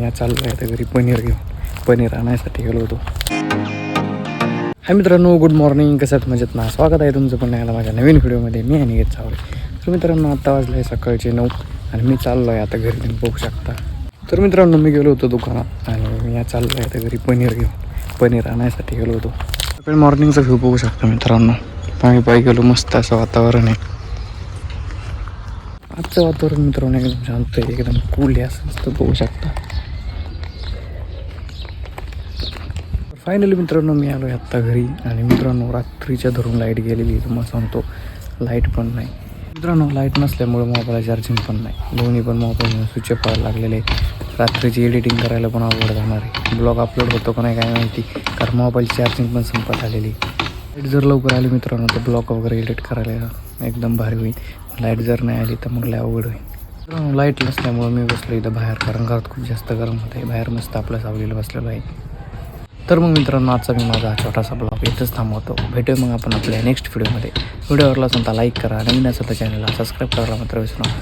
या चाललो आहे घरी पनीर घेऊन. पनीर आणायसाठी गेलो होतो. हाय मित्रांनो, गुड मॉर्निंग. कसं आहेत मजेत ना? स्वागत आहे तुमचं पण यायला माझ्या नवीन व्हिडिओमध्ये. मी अनिकेत चावले. तर मित्रांनो, आत्ता वाजले आहे सकाळचे 9 आणि मी चाललो आहे आता घरी. तुम्ही बघू शकता. तर मित्रांनो, मी गेलो होतो दुकानात आणि मी या चाललो आहे आता घरी पनीर घेऊन. पनीर आणायसाठी गेलो होतो. सकाळी मॉर्निंगचा व्ह्यू बघू शकता मित्रांनो. आम्ही पायी गेलो, मस्त असं वातावरण आहे. आजचं वातावरण मित्रांनो एकदम शांत आहे, एकदम कूल आहे, असं मस्त बघू शकता. फायनली मित्रांनो मी आलो आहे आत्ता घरी आणि मित्रांनो रात्रीच्या धरून लाईट गेलेली आहे. तुम्हाला सांगतो लाईट पण नाही मित्रांनो. लाईट नसल्यामुळे मोबाईलला चार्जिंग पण नाही. दोन्ही पण मोबाईल स्विच ऑफ व्हायला लागलेले. रात्रीची एडिटिंग करायला पण अवघड जाणार आहे. ब्लॉग अपलोड होतो का नाही काय माहिती, कारण मोबाईलची चार्जिंग पण संपत आलेली. लाईट जर लवकर आली मित्रांनो तर ब्लॉग वगैरे एडिट करायला एकदम भारी होईल. लाईट जर नाही आली तर मग लय अवघड होईल मित्रांनो. लाईट नसल्यामुळे मी बसलो इथं बाहेर, कारण घरात खूप जास्त गरम होत आहे. बाहेर मस्त आपलं सावलीला बसलेलो आहे. तर मग मित्रांनो आजचा मी माझा छोटासा ब्लॉग इथंच थांबवतो. भेटूया मग आपण आपल्या नेक्स्ट व्हिडिओमध्ये. व्हिडिओ आवडला असेल तर लाईक करा, नवीन असेल तर चॅनलला सबस्क्राईब करायला मात्र विसरू नका.